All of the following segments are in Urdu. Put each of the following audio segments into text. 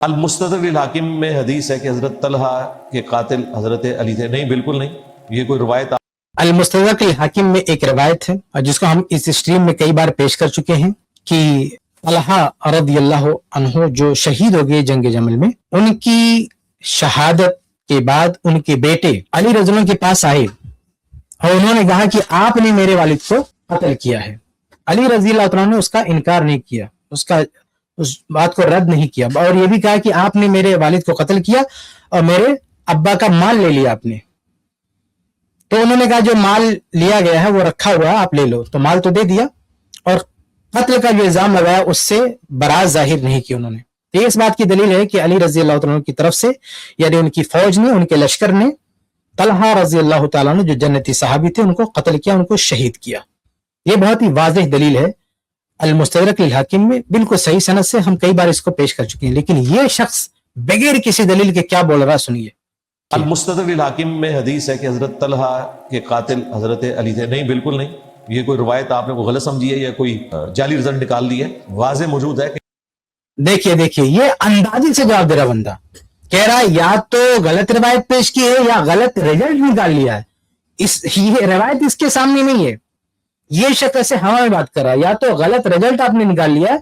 المستدرک للحاکم میں حدیث ہے کہ حضرت طلحہ کے قاتل حضرت علی تھے. نہیں، بالکل نہیں. یہ کوئی روایت المستدرک للحاکم میں ایک روایت ہے اور جس کو ہم اس اسٹریم میں کئی بار پیش کر چکے ہیں کہ طلحہ رضی اللہ عنہ جو شہید ہو گئے جنگ جمل میں، ان کی شہادت کے بعد ان کے بیٹے علی رضی اللہ عنہ کے پاس آئے اور انہوں نے کہا کہ آپ نے میرے والد کو قتل کیا ہے. علی رضی اللہ عنہ نے اس کا انکار نہیں کیا، اس بات کو رد نہیں کیا، اور یہ بھی کہا کہ آپ نے میرے والد کو قتل کیا اور میرے ابا کا مال لے لیا آپ نے. تو انہوں نے کہا جو مال لیا گیا ہے وہ رکھا ہوا ہے، آپ لے لو. تو مال تو دے دیا، اور قتل کا جو الزام لگایا اس سے برات ظاہر نہیں کی انہوں نے. یہ اس بات کی دلیل ہے کہ علی رضی اللہ عنہ کی طرف سے، یعنی ان کی فوج نے، ان کے لشکر نے طلحہ رضی اللہ تعالیٰ عنہ جو جنتی صحابی تھے ان کو قتل کیا، ان کو شہید کیا. یہ بہت ہی واضح دلیل ہے المستدرک للحاکم میں، بالکل صحیح سند سے ہم کئی بار اس کو پیش کر چکے ہیں. لیکن یہ شخص بغیر کسی دلیل کے کیا بول رہا سنیے. المستدرک للحاکم میں حدیث ہے کہ حضرت طلحہ کے قاتل حضرت علی تھے. نہیں، بالکل نہیں. یہ کوئی روایت آپ نے کوئی غلط سمجھی ہے یا کوئی جعلی رزلٹ نکال دی ہے. واضح موجود ہے کہ دیکھیے یہ اندازی سے جواب دے رہا بندہ، کہہ رہا ہے یا تو غلط روایت پیش کی ہے یا غلط رزلٹ نکال لیا ہے. یہ روایت اس کے سامنے نہیں ہے. یہ شخص ایسے ہوا میں بات کر رہا ہے، یا تو غلط رزلٹ آپ نے نکال لیا ہے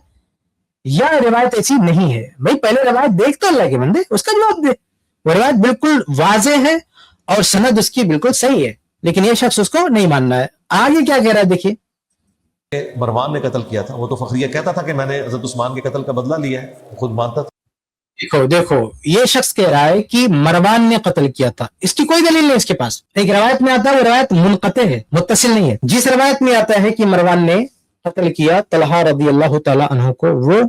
یا روایت ایسی نہیں ہے. بھائی پہلے روایت دیکھ تو اللہ کے بندے، اس کا جواب دے. وہ روایت بالکل واضح ہے اور سند اس کی بالکل صحیح ہے، لیکن یہ شخص اس کو نہیں ماننا ہے. آگے کیا کہہ رہا ہے دیکھیے. مروان نے قتل کیا تھا. وہ تو فخریہ کہتا تھا کہ میں نے حضرت عثمان کے قتل کا بدلہ لیا ہے، خود مانتا تھا. دیکھو یہ شخص کہہ رہا ہے کہ مروان نے قتل کیا تھا. اس کی کوئی دلیل نہیں اس کے پاس. ایک روایت میں آتا ہے، وہ روایت منقطع ہے، متصل نہیں ہے. جس روایت میں آتا ہے کہ مروان نے قتل کیا طلحہ رضی اللہ تعالی عنہ کو، وہ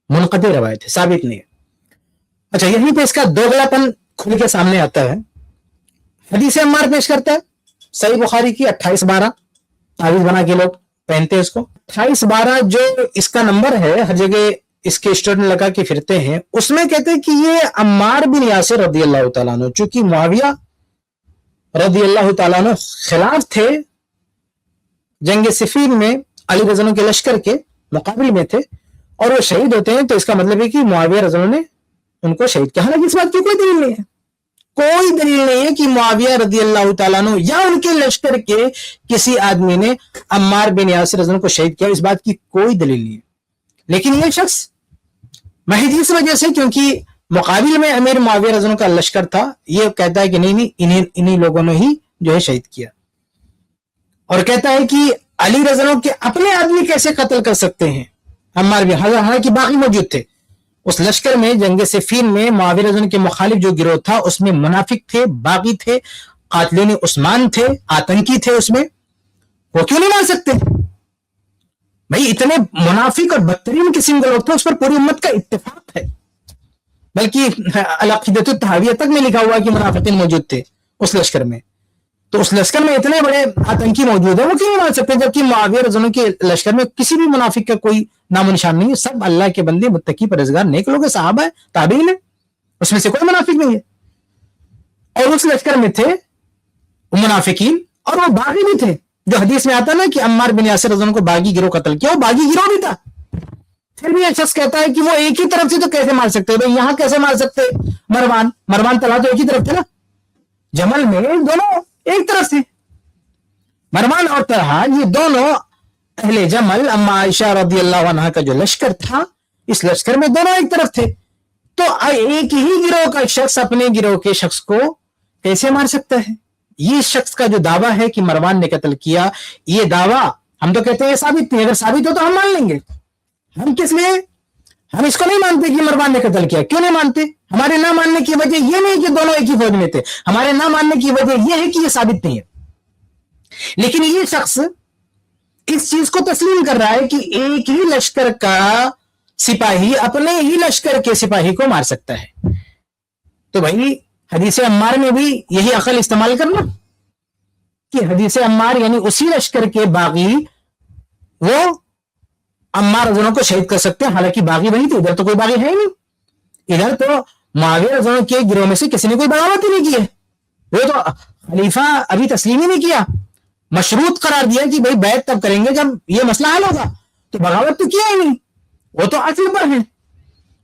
منقطع روایت ہے، ثابت نہیں ہے. اچھا، یہیں پہ اس کا دوگلا پن کھل کے سامنے آتا ہے. حدیث عمار پیش کرتا ہے صحیح بخاری کی 2812، تعویذ بنا کے لوگ پہنتے ہیں اس کو. 2812 جو اس کا نمبر ہے، ہر جگہ اس کے اسٹوڈنٹ لگا کے پھرتے ہیں. اس میں کہتے ہیں کہ یہ عمار بن یاسر رضی اللہ تعالیٰ عنہ، چونکہ معاویہ رضی اللہ تعالیٰ عنہ خلاف تھے جنگ صفین میں، علی رضی اللہ عنہ کے لشکر کے مقابل میں تھے، اور وہ شہید ہوتے ہیں. تو اس کا مطلب ہے کہ معاویہ رضی اللہ عنہ نے ان کو شہید کیا. حالانکہ اس بات کی کوئی دلیل نہیں ہے. کوئی دلیل نہیں ہے کہ معاویہ رضی اللہ تعالیٰ عنہ یا ان کے لشکر کے کسی آدمی نے عمار بن یاسر رضی اللہ عنہ کو شہید کیا. اس بات کی کوئی دلیل نہیں ہے. لیکن یہ شخص محض اس وجہ سے کیونکہ مقابل میں امیر معاویہ رضی اللہ عنہ کا لشکر تھا، یہ کہتا ہے کہ نہیں، انہی لوگوں نے ہی جو ہے شہید کیا. اور کہتا ہے کہ علی رضی اللہ عنہ کے اپنے آدمی کیسے قتل کر سکتے ہیں عمار بن، حالانکہ باقی موجود تھے اس لشکر میں. جنگ صفین میں معاویہ رضی اللہ عنہ کے مخالف جو گروہ تھا اس میں منافق تھے، باغی تھے، قاتلین عثمان تھے، آتنکی تھے. اس میں وہ کیوں نہیں مار سکتے؟ بھائی اتنے منافق اور بدترین قسم کے لوگ تھے، اس پر پوری امت کا اتفاق ہے. بلکہ العقیدۃ الطحاویہ تک میں لکھا ہوا کہ منافقین موجود تھے اس لشکر میں. تو اس لشکر میں اتنے بڑے آتنکی موجود ہیں، وہ کیوں نہیں مار سکتے؟ جبکہ معاویہ رضی اللہ عنہ کے لشکر میں کسی بھی منافق کا کوئی نام و نشان نہیں ہے. سب اللہ کے بندے، متقی، پرہیزگار، نیک لوگ، صحابہ ہیں، تابعین ہیں، اس میں سے کوئی منافق نہیں ہے. اور اس لشکر میں تھے منافقین اور وہ باغی بھی تھے. جو حدیث میں آتا نا کہ عمار بن یاسر رضی اللہ عنہ کو باغی گروہ قتل کیا، وہ باغی گروہ بھی تھا. پھر بھی یہ شخص کہتا ہے کہ وہ ایک ہی طرف سے تو کیسے مار سکتے؟ بھائی یہاں کیسے مار سکتے؟ مروان طلحہ تو ایک ہی طرف تھے نا، جمل میں دونوں ایک طرف سے. مروان اور طلحہ یہ دونوں اہل جمل، اما عائشہ رضی اللہ عنہا کا جو لشکر تھا، اس لشکر میں دونوں ایک طرف تھے. تو ایک ہی گروہ کا شخص اپنے گروہ کے شخص کو کیسے مار سکتا ہے؟ یہ شخص کا جو دعویٰ ہے کہ مروان نے قتل کیا، یہ دعویٰ ہم تو کہتے ہیں ثابت نہیں. اگر ثابت ہو تو ہم مان لیں گے. ہم کس لیے ہم اس کو نہیں مانتے کہ مروان نے قتل کیا. کیوں نہیں مانتے؟ ہمارے نہ ماننے کی وجہ یہ نہیں کہ دونوں ایک ہی فوج میں تھے. ہمارے نہ ماننے کی وجہ یہ ہے کہ یہ ثابت نہیں ہے. لیکن یہ شخص اس چیز کو تسلیم کر رہا ہے کہ ایک ہی لشکر کا سپاہی اپنے ہی لشکر کے سپاہی کو مار سکتا ہے. تو بھائی حدیث عمار میں بھی یہی عقل استعمال کرنا کہ حدیث عمار یعنی اسی لشکر کے باغی وہ عمار رضی اللہ عنہ کو شہید کر سکتے ہیں. حالانکہ باغی وہی تھے، ادھر تو کوئی باغی ہے ہی نہیں. ادھر تو معاویہ رضی اللہ عنہ کے گروہ میں سے کسی نے کوئی بغاوت ہی نہیں کی ہے. وہ تو خلیفہ ابھی تسلیم ہی نہیں کیا، مشروط قرار دیا کہ بھائی بیعت تب کریں گے جب یہ مسئلہ حل ہوگا. تو بغاوت تو کیا ہی نہیں، وہ تو اصل پر ہیں.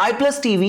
iPlus TV